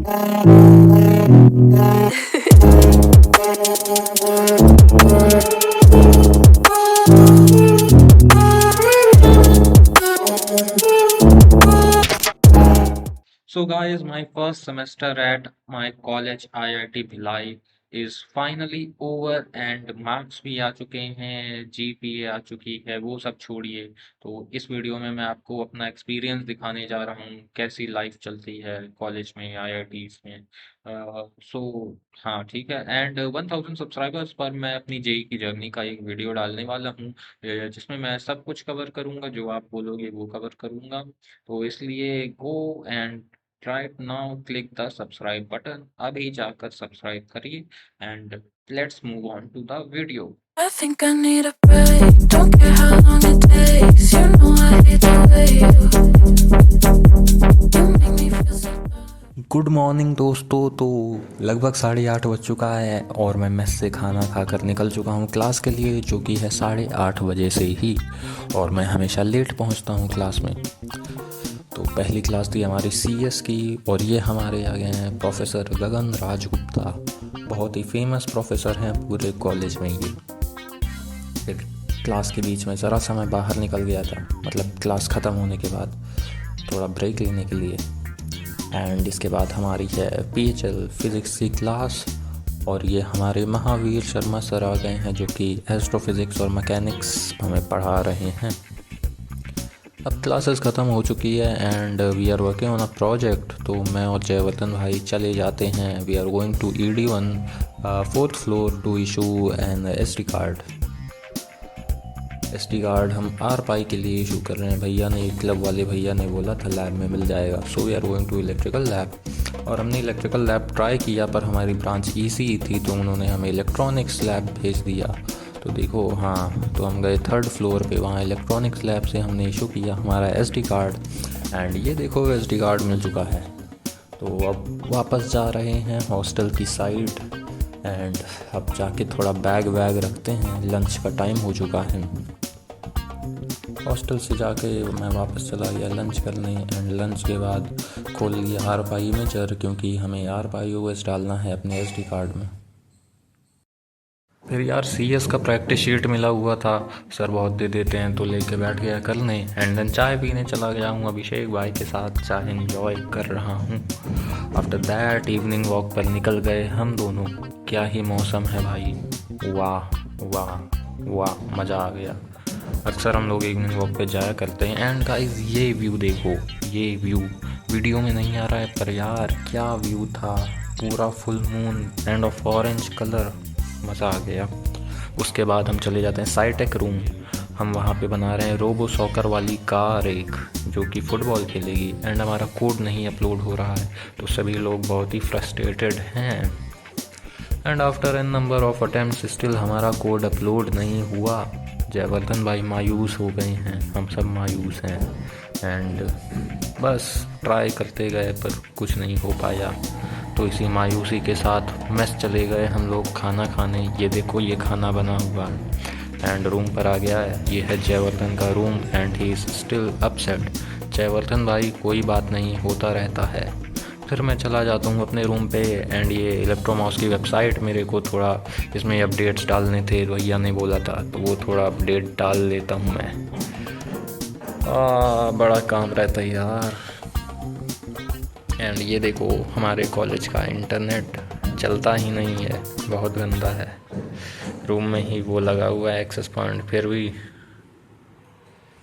So, guys, my first semester at my college IIT Bhilai is finally over and marks भी आ चुके हैं, GPA आ चुकी है, वो सब छोड़िए। तो इस वीडियो में मैं आपको अपना एक्सपीरियंस दिखाने जा रहा हूँ, कैसी लाइफ चलती है कॉलेज में, आईआईटीज में। सो हाँ, ठीक है। एंड 1000 सब्सक्राइबर्स पर मैं अपनी जेई की जर्नी का एक वीडियो डालने वाला हूँ, जिसमें मैं सब कुछ कवर करूँगा, जो आप बोलोगे वो कवर करूँगा। तो इसलिए go and right now click the subscribe button, अभी जाकर सब्सक्राइब करिए and let's move on to the video. I think I need a break. Don't care how long it takes. You know I hate the way you make me feel so bad. Good morning दोस्तों। तो लगभग 8:30 बज चुका है और मैं mess से खाना खाकर निकल चुका हूँ क्लास के लिए, जो कि है 8:30 बजे से ही। और मैं हमेशा लेट पहुँचता हूँ क्लास में। तो पहली क्लास थी हमारी सीएस की और ये हमारे आ गए हैं प्रोफेसर गगन राजगुप्ता। बहुत ही फेमस प्रोफेसर हैं पूरे कॉलेज में ये। फिर क्लास के बीच में ज़रा सा मैं बाहर निकल गया था, मतलब क्लास ख़त्म होने के बाद थोड़ा ब्रेक लेने के लिए। एंड इसके बाद हमारी है पीएचएल फिज़िक्स की क्लास और ये हमारे महावीर शर्मा सर आ गए हैं, जो कि एस्ट्रोफिज़िक्स और मैकेनिक्स हमें पढ़ा रहे हैं। अब क्लासेस ख़त्म हो चुकी है and we are working on a project. तो मैं और जयवर्धन भाई चले जाते हैं। We are going to ED1 4th floor to issue an SD card. SD card हम आर पाई के लिए इशू कर रहे हैं। भैया ने, क्लब वाले भैया ने बोला था लैब में मिल जाएगा। So we are going to electrical lab. और हमने इलेक्ट्रिकल लैब ट्राई किया, पर हमारी ब्रांच EC थी तो उन्होंने हमें इलेक्ट्रॉनिक्स लैब भेज दिया। तो देखो, हाँ, तो हम गए 3rd फ्लोर पे, वहाँ इलेक्ट्रॉनिक्स लैब से हमने इशू किया हमारा SD कार्ड। एंड ये देखो SD कार्ड मिल चुका है। तो अब वापस जा रहे हैं हॉस्टल की साइड एंड अब जाके थोड़ा बैग वैग रखते हैं, लंच का टाइम हो चुका है। हॉस्टल से जाके मैं वापस चला गया लंच करने एंड लंच के बाद खोल लिया आर पाई मेजर, क्योंकि हमें आर पाई OS डालना है अपने SD कार्ड में। फिर यार CS का प्रैक्टिस शीट मिला हुआ था, सर बहुत दे देते हैं, तो लेके बैठ गया करने। एंड देन चाय पीने चला गया हूँ अभिषेक भाई के साथ, चाय एंजॉय कर रहा हूँ। आफ्टर दैट इवनिंग वॉक पर निकल गए हम दोनों। क्या ही मौसम है भाई, वाह वाह वाह, मज़ा आ गया। अक्सर हम लोग इवनिंग वॉक पे जाया करते हैं। एंड गाइस ये व्यू देखो, ये व्यू वीडियो में नहीं आ रहा है पर यार क्या व्यू था, पूरा full moon end of orange colour, मज़ा आ गया। उसके बाद हम चले जाते हैं साइटेक रूम। हम वहाँ पे बना रहे हैं रोबो सॉकर वाली कार एक, जो कि फ़ुटबॉल खेलेगी। एंड हमारा कोड नहीं अपलोड हो रहा है, तो सभी लोग बहुत ही फ्रस्ट्रेटेड हैं। And after an number of attempts still हमारा कोड अपलोड नहीं हुआ। जयवर्धन भाई मायूस हो गए हैं, हम सब मायूस हैं। एंड बस ट्राई करते गए पर कुछ नहीं हो पाया। तो इसी मायूसी के साथ मेस चले गए हम लोग खाना खाने। ये देखो, ये खाना बना हुआ है। एंड रूम पर आ गया है, ये है जयवर्धन का room and he is still upset. Jaivardhan भाई कोई बात नहीं, होता रहता है। फिर मैं चला जाता हूँ अपने रूम पे एंड ये इलेक्ट्रोमॉस की वेबसाइट, मेरे को थोड़ा इसमें अपडेट्स डालने थे, भैया ने बोला था, तो वो थोड़ा अपडेट डाल लेता हूँ मैं। बड़ा काम रहता है यार। एंड ये देखो, हमारे कॉलेज का इंटरनेट चलता ही नहीं है, बहुत गंदा है। रूम में ही वो लगा हुआ है एक्सेस पॉइंट, फिर भी।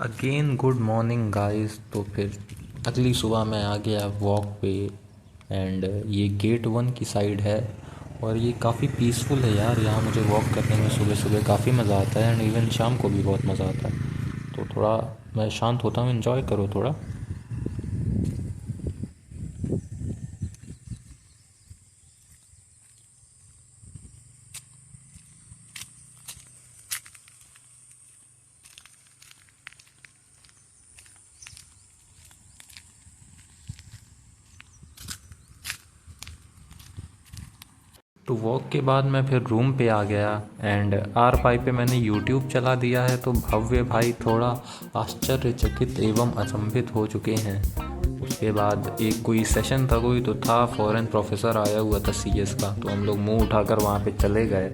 Again good morning guys. तो फिर अगली सुबह मैं आ गया वॉक पे एंड ये गेट 1 की साइड है और ये काफ़ी पीसफुल है यार। यहाँ मुझे वॉक करने में सुबह सुबह काफ़ी मज़ा आता है एंड इवन शाम को भी बहुत मज़ा आता है। तो थोड़ा मैं शांत होता हूँ, इन्जॉय करो थोड़ा। तो वॉक के बाद मैं फिर रूम पे आ गया एंड आर पाई पे मैंने यूट्यूब चला दिया है। तो भव्य भाई थोड़ा आश्चर्यचकित एवं अचंभित हो चुके हैं। उसके उसके बाद एक कोई सेशन था, कोई तो था, फॉरेन प्रोफेसर आया हुआ था CS का, तो हम लोग मुंह उठाकर वहाँ पे चले गए।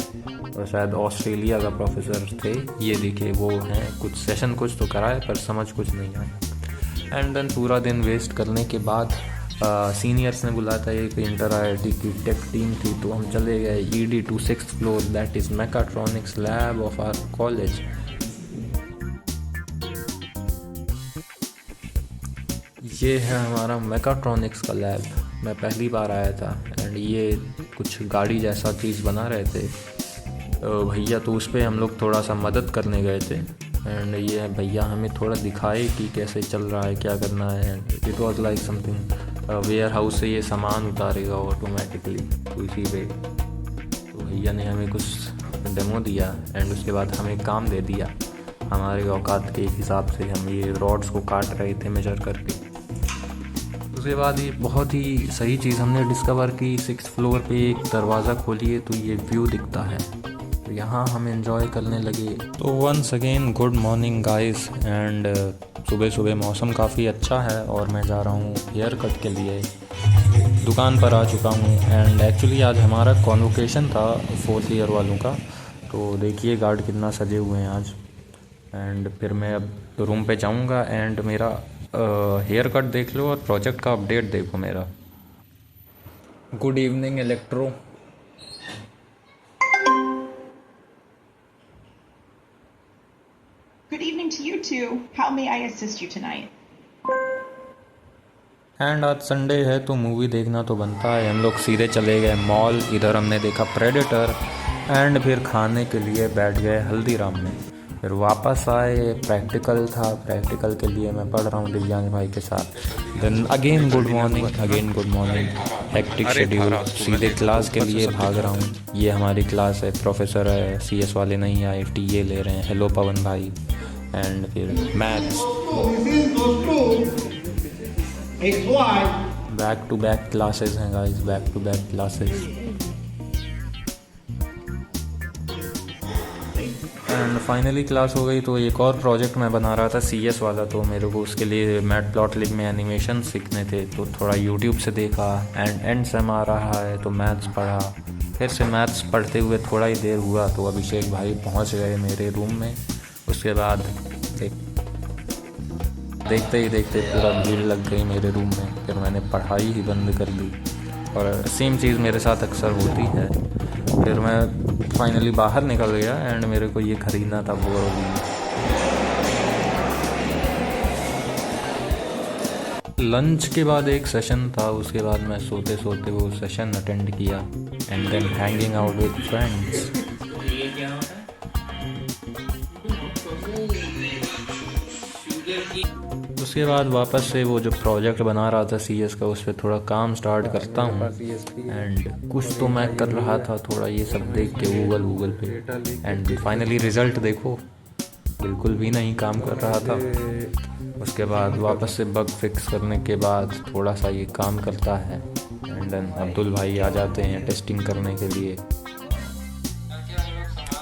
और शायद ऑस्ट्रेलिया का प्रोफेसर थे, ये देखिए वो हैं। कुछ सेशन कुछ तो कराए पर समझ कुछ नहीं आया। एंड देन पूरा दिन वेस्ट करने के बाद सीनियर्स ने बुलाया था, एक इंटर IIT की टेक टीम थी, तो हम चले गए ED to 6th floor, that is mechatronics lab of our college. ये है हमारा मैकाट्रॉनिक्स का लैब। मैं पहली बार आया था एंड ये कुछ गाड़ी जैसा चीज़ बना रहे थे भैया, तो उस पर हम लोग थोड़ा सा मदद करने गए थे। एंड ये भैया हमें थोड़ा दिखाए कि कैसे चल रहा है, क्या करना है। It was like something warehouse से ये सामान उतारेगा ऑटोमेटिकली, तो इसी पे तो भैया ने हमें कुछ डेमो दिया एंड उसके बाद हमें काम दे दिया। हमारे औकात के हिसाब से हम ये रॉड्स को काट रहे थे मेजर करके। उसके बाद ये बहुत ही सही चीज़ हमने डिस्कवर की, 6th फ्लोर पे एक दरवाज़ा खोलिए तो ये व्यू दिखता है, तो यहाँ हम एंजॉय करने लगे। तो once again good morning guys. And सुबह सुबह मौसम काफ़ी अच्छा है और मैं जा रहा हूँ हेयर कट के लिए, दुकान पर आ चुका हूँ। एंड एक्चुअली आज हमारा कॉन्वोकेशन था 4th ईयर वालों का, तो देखिए गार्ड कितना सजे हुए हैं आज। एंड फिर मैं अब रूम पे जाऊँगा एंड मेरा हेयर कट देख लो और प्रोजेक्ट का अपडेट देखो मेरा। Good evening electro. Good evening to you too. How may I assist you tonight? And आज संडे है तो मूवी देखना तो बनता है। हम लोग सीधे चले गए मॉल, इधर हमने देखा प्रेडेटर एंड फिर खाने के लिए बैठ गए हल्दीराम में। फिर वापस आए, प्रैक्टिकल था, प्रैक्टिकल के लिए मैं पढ़ रहा हूँ दिव्यांग भाई के साथ। Then again good morning, hectic schedule, सीधे क्लास के लिए भाग रहा हूँ। ये हमारी क्लास है, प्रोफेसर है, CS वाले नहीं आए, TA ले रहे हैं, हेलो पवन भाई। एंड फिर maths, back to back classes हैं guys, back to back classes. And finally class हो गई, तो एक और प्रोजेक्ट मैं बना रहा था CS वाला, तो मेरे को उसके लिए मैटप्लॉटलिब में एनिमेशन सीखने थे, तो थोड़ा यूट्यूब से देखा। एंड एंड सेम आ रहा है तो मैथ्स पढ़ा। फिर से मैथ्स पढ़ते हुए थोड़ा ही देर हुआ तो अभिषेक भाई पहुंच गए मेरे रूम में। उसके बाद देखते ही देखते पूरा भीड़ लग गई मेरे रूम में, फिर मैंने पढ़ाई ही बंद कर दी। और सेम चीज़ मेरे साथ अक्सर होती है। फिर मैं फाइनली बाहर निकल गया एंड मेरे को ये ख़रीदना था बोरोलिन। लंच के बाद एक सेशन था, उसके बाद मैं सोते सोते वो सेशन अटेंड किया and then hanging out with friends. उसके बाद वापस से वो जो प्रोजेक्ट बना रहा था CS का, उस पर थोड़ा काम स्टार्ट करता हूँ। एंड कुछ तो मैं कर रहा था थोड़ा ये सब देख के गूगल पे। एंड फाइनली रिज़ल्ट देखो, बिल्कुल भी नहीं काम कर रहा था। उसके बाद वापस से बग फिक्स करने के बाद थोड़ा सा ये काम करता है। एंड देन अब्दुल भाई आ जाते हैं टेस्टिंग करने के लिए,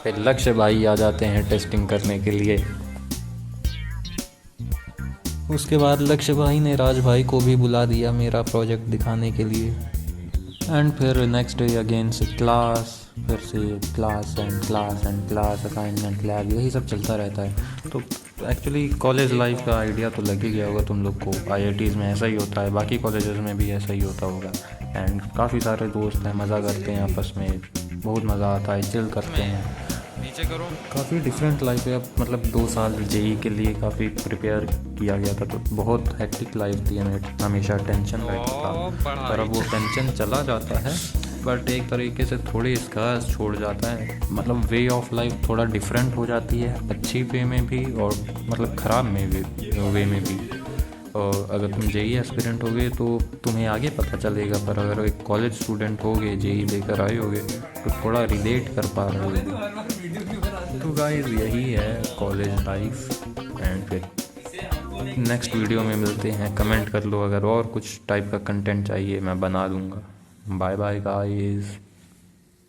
फिर लक्ष्य भाई आ जाते हैं टेस्टिंग करने के लिए। उसके बाद लक्ष्य भाई ने राज भाई को भी बुला दिया मेरा प्रोजेक्ट दिखाने के लिए। एंड फिर नेक्स्ट डे अगेन से क्लास, फिर से class and class, assignment, lab, यही सब चलता रहता है। तो एक्चुअली कॉलेज लाइफ का आइडिया तो लग ही गया होगा तुम लोग को। IITs में ऐसा ही होता है, बाकी कॉलेजेस में भी ऐसा ही होता होगा। एंड काफ़ी सारे दोस्त हैं, मज़ा करते हैं आपस में, बहुत मज़ा आता है, चिल करते हैं। काफ़ी डिफरेंट लाइफ है। अब मतलब 2 साल JEE के लिए काफ़ी प्रिपेयर किया गया था, तो बहुत हेक्टिक लाइफ थी, हमें हमेशा टेंशन रहता था। पर अब वो टेंशन चला जाता है, बट एक तरीके से थोड़ी स्कार्स छोड़ जाता है। मतलब वे ऑफ लाइफ थोड़ा डिफरेंट हो जाती है, अच्छी वे में भी और मतलब ख़राब वे में भी। और अगर तुम JEE एस्पिरेंट होगे तो तुम्हें आगे पता चलेगा, पर अगर एक कॉलेज स्टूडेंट होगे, JEE देकर आए होगे, तो थोड़ा रिलेट कर पा रहे होगे। तो गाइस यही है कॉलेज लाइफ। एंड फिर नेक्स्ट वीडियो में मिलते हैं। कमेंट कर लो अगर और कुछ टाइप का कंटेंट चाहिए, मैं बना दूँगा। Bye bye guys.